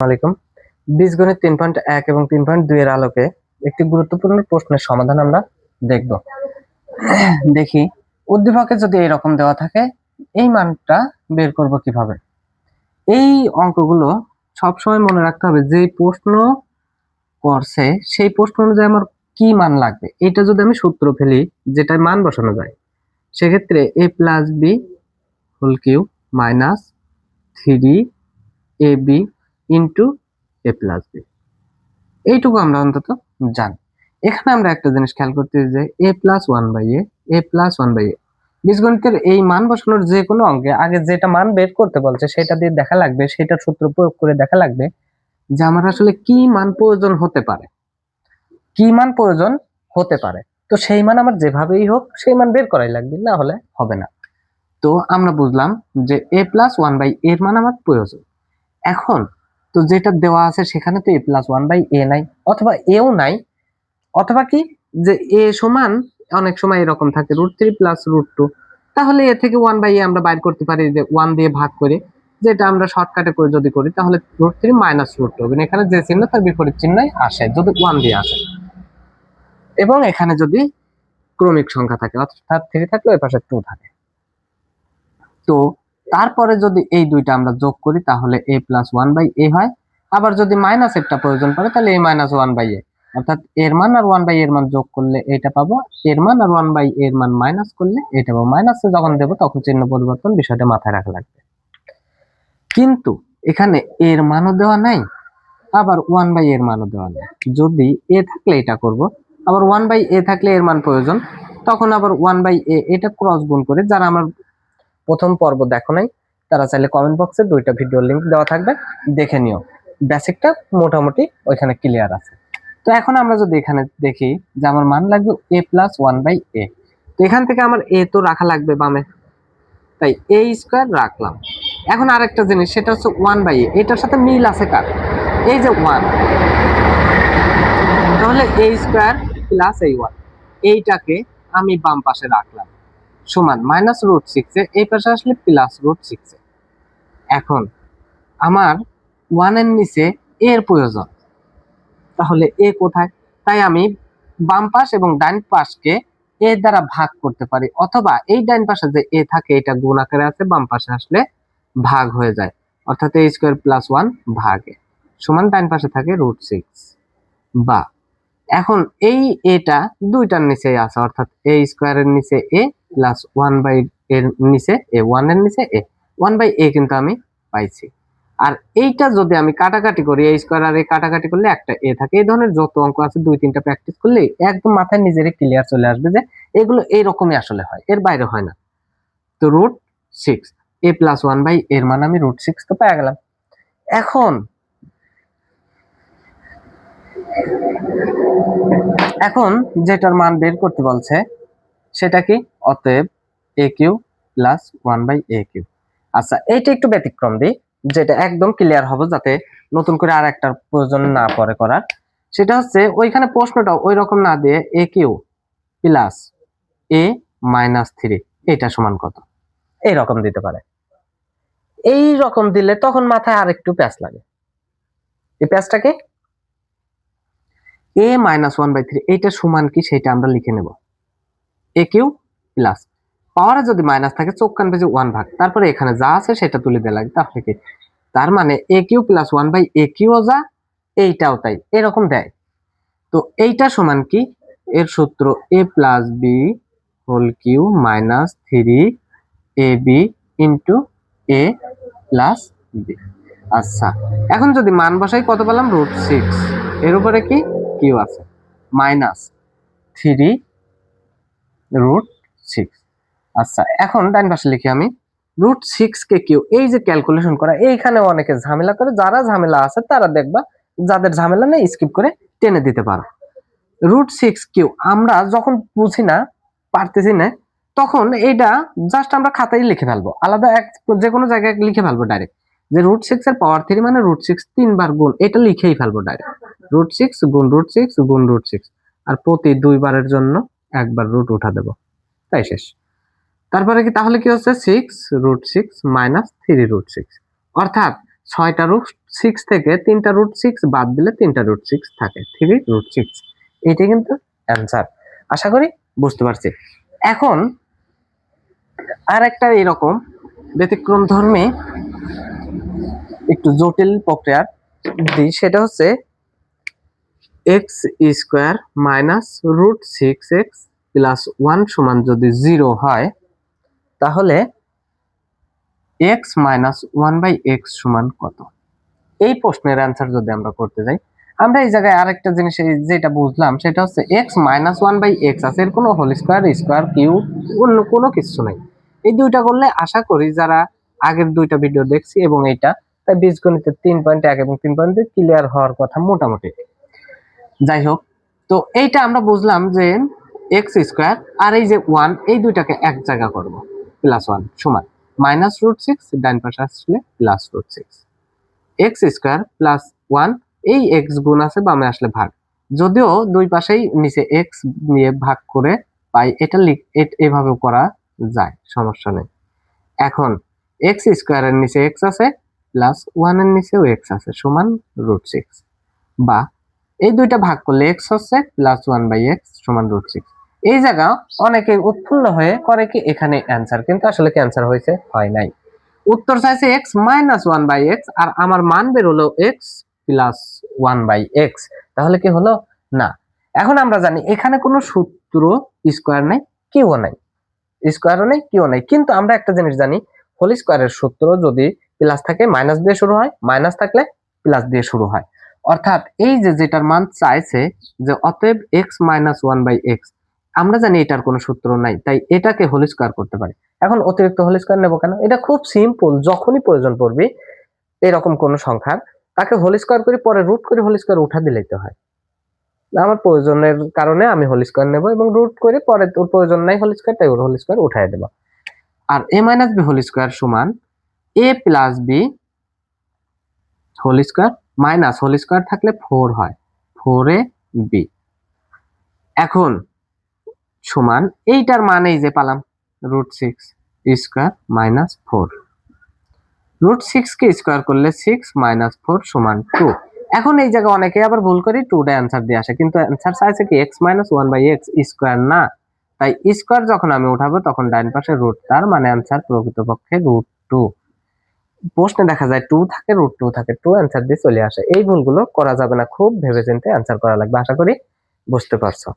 আলাইকুম। বীজগণিত 3.1 এবং 3.2 এর আলোকে একটি গুরুত্বপূর্ণ প্রশ্নের সমাধান আমরা দেখব। দেখি উদ্দীপকে যদি এরকম দেওয়া থাকে এই মানটা বের করব কিভাবে। এই অঙ্কগুলো সবসময় মনে রাখতে হবে, যে প্রশ্ন করছে সেই প্রশ্ন অনুযায়ী আমার কি মান লাগবে। এটা যদি আমি সূত্র ফেলি যেটায় মান বসানো যায়, সেক্ষেত্রে a plus B whole cube minus 3ab into A plus B, এইটুকু আমরা অন্তত জানি। এখানে আমরা একটা জিনিস খেয়াল করতে যে A plus one by A plus one by A, বীজগণিতের এই মান বসানোর যে কোনো অঙ্কে আগে যেটা মান বের করতে বলছে সেটা দিয়ে দেখা লাগবে, সেটার সূত্র প্রয়োগ করে দেখা লাগবে যে আমার আসলে কি মান প্রয়োজন হতে পারে, কি মান প্রয়োজন হতে পারে। তো সেই মান আমার যেভাবেই হোক সেই মান বের করাই লাগবে, না হলে হবে না। তো আমরা বুঝলাম যে এ প্লাস ওয়ান বাই এর মান আমার প্রয়োজন। এখন তো যেটা দেওয়া আছে সেখানে তো এ প্লাস ওয়ান বাই এ নাই, অথবা এও নাই, অথবা কি যে এ সমান অনেক সময় এরকম থাকে √3 প্লাস √2, তাহলে এ থেকে ওয়ান বাই এ আমরা বাইর করতে পারি যে ওয়ান দিয়ে ভাগ করে, যেটা আমরা শর্টকাটে করে যদি করি তাহলে √3 মাইনাস √2 হবে। এখানে যে চিহ্ন তার বিপরীত চিহ্নই আসে যদি ওয়ান দিয়ে আসে, এবং এখানে যদি ক্রমিক সংখ্যা থাকে অর্থাৎ 3 থাকলে ওই পাশে 2 থাকে। তো তারপরে যদি এই দুইটা আমরা যোগ করি তাহলে a প্লাস ওয়ান বাই এ হয়। আবার যদি মাইনাস একটা প্রয়োজন পড়ে তাহলে a মাইনাস ওয়ান বাই এ, অর্থাৎ এর মান আর ওয়ান বাই এর মান যোগ করলে এটা পাবো, এর মান আর ওয়ান বাই এর মান মাইনাস করলে এটা পাবো। মাইনাসে যখন দেবো তখন চিহ্ন পরিবর্তন, বিষয়টা মাথায় রাখা লাগবে। কিন্তু এখানে এর মানও দেওয়া নাই, আবার ওয়ান বাই এর মানও দেওয়া নাই। যদি এ থাকলে এটা করব, আবার ওয়ান বাই এ থাকলে এর মান প্রয়োজন, তখন আবার ওয়ান বাই এ এটা ক্রস গুণ করে, যারা আমার প্রথম পর্ব দেখো নাই তারা চাইলে কমেন্ট বক্সে দুইটা ভিডিও লিংক দেওয়া থাকবে, দেখে নিও। বেসিকটা মোটামুটি ওইখানে ক্লিয়ার আছে। তো এখন আমরা যদি এখানে দেখি যে আমার মান লাগবে এ প্লাস ওয়ান বাই এ, তো এখান থেকে আমার এ তো রাখা লাগবে বামে, তাই এ স্কোয়ার রাখলাম। এখন আরেকটা জিনিস, সেটা হচ্ছে ওয়ান বাই এ, এটার সাথে মিল আছে কার, এই যে ওয়ান, তাহলে এ স্কোয়ার প্লাস এই ওয়ান, এইটাকে আমি বাম পাশে রাখলাম সমান মাইনাস √6 এই পাশে আসলে প্লাস √6। এখন আমার ওয়ান এর নিচে এর প্রয়োজন, তাহলে এ কোথায়? তাই আমি বাম পাশ এবং ডান পাশকে এ দ্বারা ভাগ করতে পারি, অথবা এই ডান পাশে যে এ থাকে এটা গুণ আকারে আছে, বাম পাশে আসলে ভাগ হয়ে যায়, অর্থাৎ এ স্কোয়ার প্লাস ওয়ান ভাগে সমান ডান পাশে থাকে √6। বা এখন এই এটা দুইটার নিচে আছে, অর্থাৎ এ স্কোয়ারের নিচে এ প্লাস ওয়ান বাই এর নিচে এ, ওয়ান এর নিচে এ, ওয়ান বাই এ কিন্তু আমি পাইছি। আর এইটা যদি আমি কাটাকাটি করি, এ স্কোয়ার আর এ কাটাকাটি করলে একটা এ থাকে। এই ধরনের যত অঙ্ক আছে দুই তিনটা প্র্যাকটিস করলে একদম মাথায় নিজেরই ক্লিয়ার চলে আসবে যে এগুলো এইরকমই আসলে হয়, এর বাইরে হয় না। তো √6 এ প্লাস ওয়ান বাই এর মান আমি √6 তো পেয়ে গেলাম। এখন যেটার মান বের করতে বলছে সেটা কি, অতএব A Q plus one by A Q. আচ্ছা, এইটা একটু ব্যতিক্রম দিই, যেটা একদম ক্লিয়ার হবে যাতে নতুন করে আর একটা প্রয়োজন না পড়ে করার। সেটা হচ্ছে ওইখানে প্রশ্নটা ওই রকম না দিয়ে এ কিউ প্লাস এ মাইনাস 3 এটা সমান কত, এইরকম দিতে পারে। এই রকম দিলে তখন মাথায় আর একটু প্যাচ লাগে। এই প্যাচটাকে এ মাইনাস ওয়ান বাই 3 এইটা সমান কি সেটা আমরা লিখে নেব, এ কিউ প্লাস পাওয়ারে যদি মাইনাস থাকে চোখ কান পেজে ওয়ান ভাগ, তারপরে এখানে যা আছে সেটা তুলে দেওয়া লাগে, তাহলে কি তার মানে A Q plus one by A Q যা এইটাও তাই, এরকম দেয়। তো এইটা সমান কি, এর সূত্র A plus B whole Q minus 3ab into A plus B. আচ্ছা, এখন যদি মান বসাই কত পেলাম, √6, এর উপরে কি কিউ আছে মাইনাস 3√6। আচ্ছা, এখন ডান পাশে লিখি আমি √6 কে কিউ। এই যে ক্যালকুলেশন করা, এইখানে অনেকে ঝামেলা করে, যারা ঝামেলা আছে তারা দেখবা, যাদের ঝামেলা নেই স্কিপ করে টেনে দিতে পারো। √6 কিউ আমরা যখন বুঝি না, পারতেছি না, তখন এইটা জাস্ট আমরা খাতায় লিখে ফেলবো, আলাদা এক যে কোনো জায়গায় লিখে ফেলবো ডাইরেক্ট, যে √6 এর পাওয়ার 3 মানে √6 তিনবার গুণ, এটা লিখেই ফেলবো ডাইরেক্ট, √6 গুণ √6 গুণ √6, আর প্রতি দুইবারের জন্য একবার রুট উঠা দেবো, তাই শেষ। তারপরে কি তাহলে কি হচ্ছে 6√6 মাইনাস 3√6, অর্থাৎ 6টা রুট 6 থেকে 3টা রুট 6 বাদ দিলে 3টা রুট 6 থাকে, 3 রুট 6। এটাই কিন্তু অ্যান্সার। আশা করি বুঝতে পারছি। এখন আর একটা এরকম ব্যতিক্রম ধর্মী একটু জটিল প্রক্রিয়ার দিই, সেটা হচ্ছে X square minus root 6x plus 1 সমান যদি 0 হয়, তাহলে এক্স মাইনাস 1/x সমান কত? এই প্রশ্নের অ্যান্সার যদি আমরা করতে যাই, আমরা এই জায়গায় আরেকটা জিনিস যেটা বুঝলাম সেটা হচ্ছে এক্স মাইনাস 1/x আছে, এর কোনো হোল স্কোয়ার স্কোয়ার কিউব অন্য কোনো কিছু নাই। এই দুইটা করলে আশা করি যারা আগের দুইটা ভিডিও দেখছি এবং এইটা, তাই বীজগণিতের 3.1 এবং 3.2 ক্লিয়ার হওয়ার কথা মোটামুটি। যাই হোক, তো এইটা আমরা বুঝলাম যে এক্স স্কোয়ার আর এই যে 1, এই দুইটাকে এক জায়গা করব, প্লাস 1 সমান মাইনাস রুট 6, ডান পাশে আসলে plus root 6, X square plus 1, এই এক্স গুণ আছে বামে আসলে ভাগ, যদিও দুই পাশেই নিচে এক্স নিয়ে ভাগ করে পাই, এটা এভাবেও করা যায়, সমস্যা নেই। এখন এক্স স্কোয়ারের নিচে এক্স আছে প্লাস 1 এর নিচেও এক্স আছে সমান রুট 6, বা এই দুইটা ভাগ করলে এক্স হচ্ছে প্লাস 1/x সমান রুট 6। এই জায়গা অনেকে উৎফুল্ল হয়ে করে কি এখানে অ্যান্সার, কিন্তু আসলে কি অ্যান্সার হয়েছে? হয় নাই। উত্তর চাইছে এক্স মাইনাস 1/x আর আমার মান বের হলো এক্স প্লাস 1/x, তাহলে কি হলো? না। এখন আমরা জানি এখানে কোনো সূত্র স্কোয়ার নাই, কিউ নাই, স্কোয়ারও নেই কিউ নাই, কিন্তু আমরা একটা জিনিস জানি, হোল স্কোয়ারের সূত্র যদি প্লাস থাকে মাইনাস দিয়ে শুরু হয়, মাইনাস থাকলে প্লাস দিয়ে শুরু হয়। অর্থাৎ এই যে যেটার মান চাইছে যে অতএব এক্স মাইনাস 1/x, আমরা জানি এটার কোনো সূত্র নাই, তাই এটাকে হোল স্কোয়ার করতে পারি। এখন অতিরিক্ত হোল স্কোয়ার নেবো কেন? এটা খুব সিম্পল, যখনই প্রয়োজন পড়বে এরকম কোন সংখ্যার, তাকে হোল স্কোয়ার করে পরে রুট করে হোল স্কোয়ার উঠা দিলেই তো হয়। আমার প্রয়োজনের কারণে আমি হোল স্কোয়ার নেব এবং রুট করে পরে তোর প্রয়োজন নাই হোল স্কোয়ার, তাই ওর হোল স্কোয়ার উঠাই দেব। আর a minus B whole square সমান a plus B whole square, minus whole square থাকলে 4 হয়, 4ab। এখন সমান এইটার মান এই যে পালাম রুট 6 স্কোয়ার মাইনাস 4, রুট 6 কে স্কোয়ার করলে 6 মাইনাস 4 সমান 2। এখন এই জায়গায় অনেকে আবার ভুল করে 2 টা অ্যান্সার দিয়ে আসে, কিন্তু অ্যান্সার চাইছে কি এক্স মাইনাস 1/x স্কোয়ার না, তাই স্কোয়ার যখন আমি উঠাবো তখন ডান পাশে রুট, তার মানে অ্যান্সার প্রকৃতপক্ষে রুট 2। প্রশ্নে দেখা যায় 2 থাকে, রুট 2 থাকে, 2 অ্যান্সার দিয়ে চলে আসে। এই ভুলগুলো করা যাবে না, খুব ভেবেচিন্তে অ্যান্সার করা লাগবে। আশা করি বুঝতে পারছো।